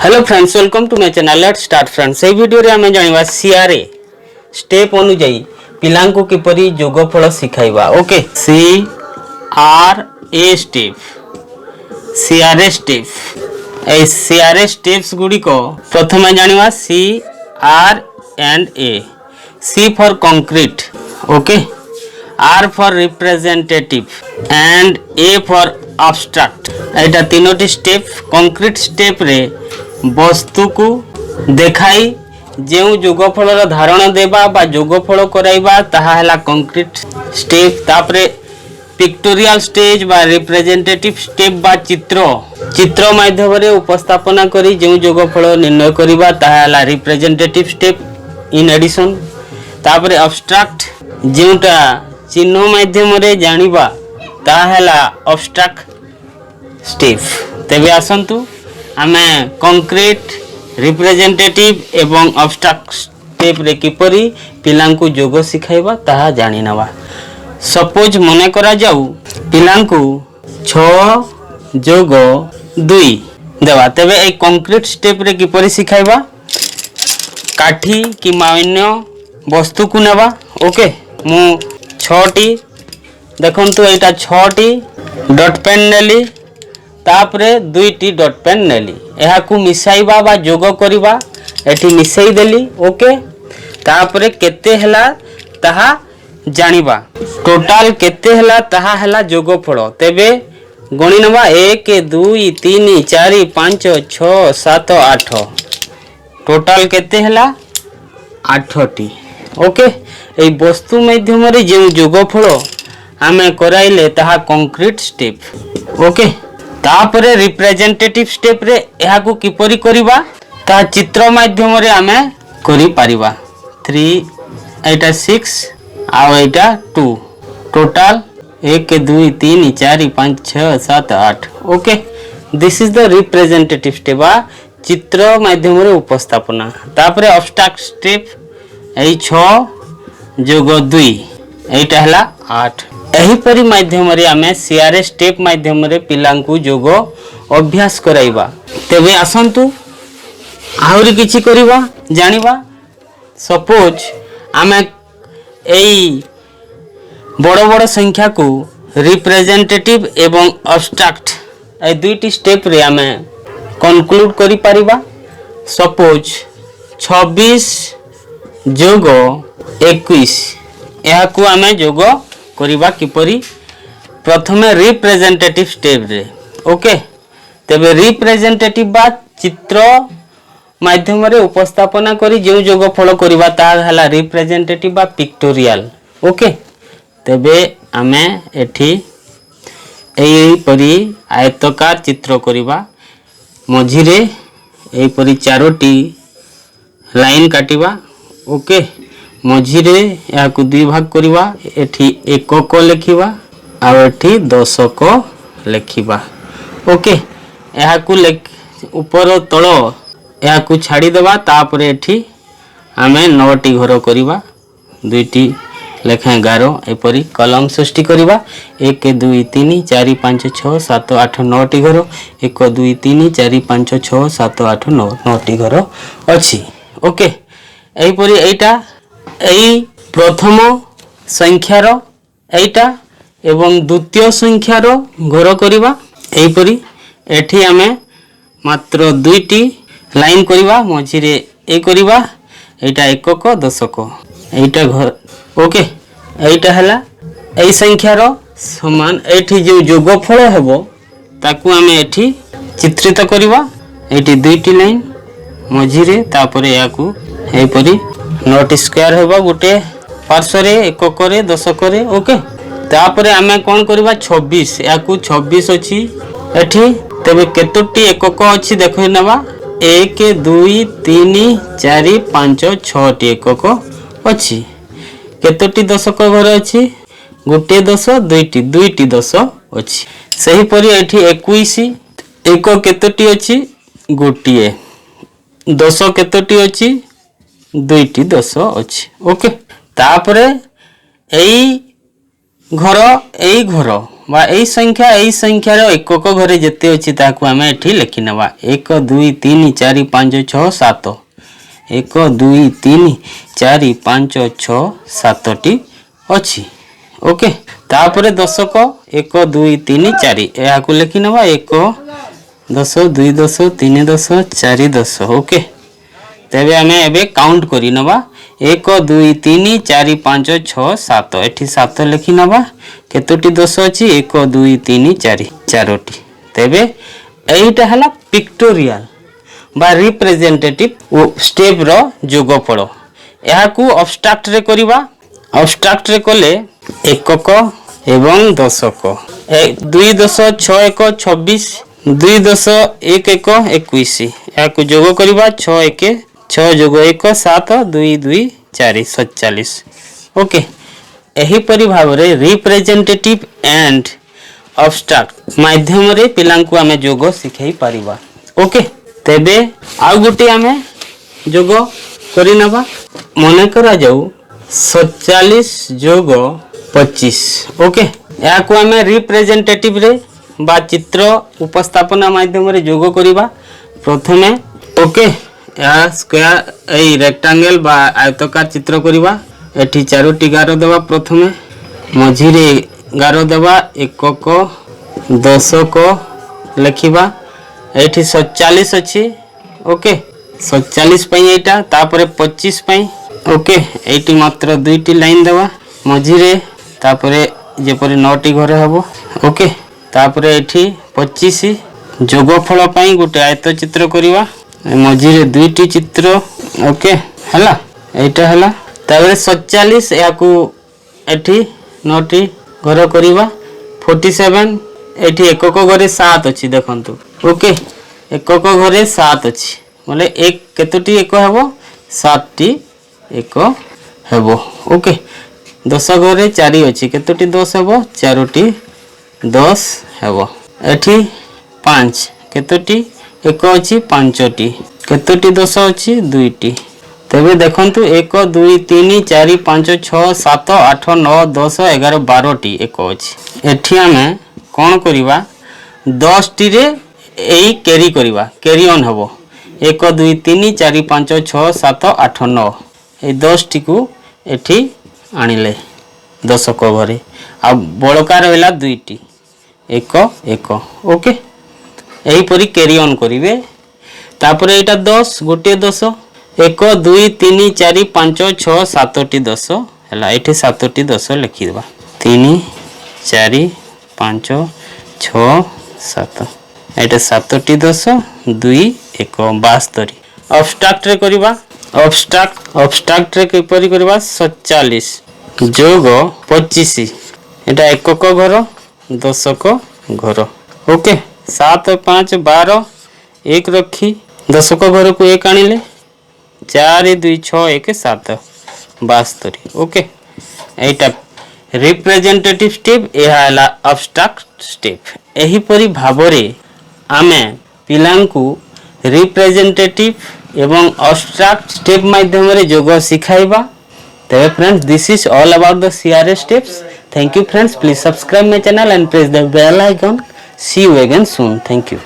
Hello friends, welcome to my channel. Let's start friends. এই ভিডিওরে আমি জানিবা সিআরএ স্টেপ অনুযায়ী পিলাଙ୍କୁ কিপরি যোগফল শিখাইবা। Okay, CRA step, CRA step. এই সিআরএ স্টেপস গুড়িক প্রথমে জানিবা C R and A. C for concrete, okay, R for representative and A for abstract. एटा तीनोटी स्टेप। कंक्रीट स्टेप रे वस्तु को देखाई जो जोगफल धारण देबा बा जोगफल कराइबा ताहा हला कंक्रीट स्टेप। तापरे पिक्टोरियल स्टेज बा रिप्रेजेंटेटिव स्टेप बा चित्र माध्यम रे उपस्थापना करी जो जोगफल निर्णय करिबा ताहा हला रिप्रेजेंटेटिव स्टेप इन एडिशन। तापरे अब्स्ट्रैक्ट जोटा चिन्ह माध्यम रे जानिबा ताहला अब्स्ट्रैक्ट स्टेप। तेबे आसंतु आमे कंक्रीट, रिप्रेजेंटेटिव एवं अब्स्ट्रैक्ट स्टेप रे किपरि पिलांकु जोग सिखाइबा ताहा जानि नबा। सपोज मने करा जाऊ पिलांकु 6 जोग 2 देवा। तेबे ए कंक्रीट स्टेप रे किपरि सिखाइबा, काठी कि अन्य वस्तु को नेबा। ओके, मु 6टी देखंतु एटा 6टी डॉट पेन नेली, तापरे 2टी डॉट पेन नेली। एहा को मिसाइबा बा जोग करिबा। एठी मिसाई देली। ओके, तापरे केते हला ताहा जानिबा। टोटल केते हला ताहा हला जोगफल। तेबे गणी नबा 1 2 3 4 5 6 7 8। टोटल केते हला 8टी। ओके, ए वस्तु माध्यम रे जे जोगफल आमे कराइले ताहा कंक्रीट स्टेप। ओके, तापरे रिप्रेजेंटेटिव स्टेप रे एहा को किपरि करिबा ता चित्र माध्यम रे आमे करि परिबा। 3 एटा 6 आ एटा 2। Total 1 2 3 4 5 6 7 8। Okay, this is the representative step बा चित्र माध्यम रे उपस्थापना। तापरे अब्स्ट्रैक्ट स्टेप एई 6 जोग 2 एटा हला 8। एही परि माध्यम रे आमे सीआरए स्टेप माध्यम रे पिलांकु जोग अभ्यास कराइबा। तेबे आसंतु आहुरी किछि करिबा जानिबा। सपोज आमे एई बड़ बड़ संख्या को रिप्रेजेंटेटिव एवं अब्स्ट्रैक्ट ए दुईटी स्टेप रे आमे कंक्लूड करि परिबा। सपोज 26 जोग 21 एहा को आमे जोग करिबा किपरि। प्रथमे रिप्रेजेंटेटिव स्टेप रे। ओके, तेबे रिप्रेजेंटेटिव बा चित्र माध्यम रे उपस्थापना करी जो जोगफल करिबा ता हला रिप्रेजेंटेटिव बा पिक्टोरियल। ओके, तेबे आमे एठी एई परि आयताकार चित्र करिबा। मझी रे एई परि 4टी लाइन काटिबा। ओके, मझी रे या को 2 भाग करिबा। एठी 1 को लिखिबा आ एठी 10 को लिखिबा। ओके, या को ऊपर तळ या को छाडी देबा। तापर एठी हमें 9टी घर करिबा। 2टी लेखा 11 एपरी कलम सृष्टि करिबा। 1 2 3 4 5 6 7 8 9टी घर। 1 2 3 4 5 6 7 8 9 9टी घर अछि। ओके, एपरी एटा एई प्रथम संख्यार एटा एवं द्वितीय संख्यार घर करिबा। एपरी एठी हमें मात्र 2टी लाइन करिबा। मझी रे ए करिबा। एटा 1 को 10 को एटा घर। ओके, एटा हला एई संख्यार समान। एठी जो जोगफल हेबो ताकू हमें एठी चित्रित करिबा। एठी 2टी लाइन मझी रे, तापरे याकू एपरी 9टी स्क्वायर हेबा गोटे पार्श्व रे 1 करे 10 करे। ओके, तापरे हमें कोन करिबा 26 याकू 26 अछि एठी। तबे केतोटी 1 को अछि देखै नबा। 1 2 3 4 5 6टी 1 को अछि। केतोटी 10 को घर अछि गोटे 10 2टी 10 अछि। सही परि एठी 21 1 केतोटी अछि गोटिए। 10 केतोटी अछि 2टी 10 अछि। ओके, तापरे एई घर बा एई संख्यार एकक घरे जेते अछि ताकू आमे एठी लिखि नबा 1 2 3 4 5 6 7 1 2 3 4 5 6 7 टी अछि। ओके तापरे दशक 1 2 3 4 या को लिखि नबा 1 10 2 10 3 10 4 10। ओके तेबे आमे एबे काउंट करि नबा 1 2 3 4 5 6 7 एठी 7 लिखि नबा केतोटी दश अछि 1 2 3 4 चारोटी। तेबे एइटा हला पिक्टोरियल बा रिप्रेजेंटेटिव स्टेप रो जोगफल। एहा को अब्स्ट्रैक्ट रे करिबा। अब्स्ट्रैक्ट रे कले एकक एवं दशक 2 10 6 1 26 2 10 1 1 21 या को जोग करिबा 6 1 6 जोग 1 7 2 2 4 47। ओके एही परि भाबरे रिप्रेजेंटेटिव एंड अब्स्ट्रैक्ट माध्यम रे पिलांकु आमे जोग सिखाई परिबा। ओके तेबे आ गुटी आमे जोग करि नबा। मने करा जाऊ 47 जोग 25। ओके या को आमे रिप्रेजेंटेटिव रे बा चित्र उपस्थापना माध्यम रे जोग करिबा प्रथमे। ओके या स्क्वायर ए रेक्टेंगल बा आयताकार चित्र करिबा। एठी चारोटी गारो देबा प्रथमे मझी रे गारो देबा एकक दशक लिखिबा। एठी 47 अछि। ओके 47 पई एटा तापरे 25 पई। ओके एठी मात्र दुईटी लाइन देबा मझी रे तापरे जेपरि 9 टी घरे हबो। ओके तापरे एठी 25 जोगफल पई गुटे आयत चित्र करिबा मझी रे दुईटी चित्र। ओके हला एटा हला तापरे 47 याकू एठी 9 टी घर करिबा 47 एठी एकक घरे 7 अछि देखंतु। ओके एकक घरे 7 अछि बोले एक केतोटी एक हबो 7 टी एक हबो। ओके 10 घरे 4 अछि केतोटी 10 हबो 4 टी 10 हबो। एठी 5 केतोटी एक अछि 5 टी केतोटी 10 अछि 2 टी। तेबे देखंतु 1 2 3 4 5 6 7 8 9 10 11 12 टी एक अछि। एठी आमे कोन करिबा 10 टी रे एई कैरी करिबा कैरी ऑन हबो 1 2 3 4 5 6 7 8 9 ए 10 टी को एठी आनिले दशक घरे आ बळका रहला 2 टी 1 1। ओके एही परी कैरी ऑन करिवे। तापरे एटा 10 गोटे 10 1 2 3 4 5 6 7 टी 10 हला एठी 7 टी 10 लिखि देबा 3 4 5 6 7 एटा 7 टी 10 2 1 72। अब्स्ट्रैक्ट रे करिबा। अब्स्ट्रैक्ट रे किपरि करिबा 47 जोग 25 एटा एकक घर दशक घर। ओके 7 5 12 एक रखी दशक घर को एक आनिले 4 2 6 1 7 72। ओके एटा रिप्रेजेंटेटिव स्टेप एहा हला अब्स्ट्रैक्ट स्टेप। एही परी भाबरे आमे पिलांकु रिप्रेजेंटेटिव एवं अब्स्ट्रैक्ट स्टेप माध्यम रे जोग सिखाइबा। तेबे friends this is all about the CRS steps. Thank you friends, please subscribe my channel and press the bell icon. See you again soon. Thank you.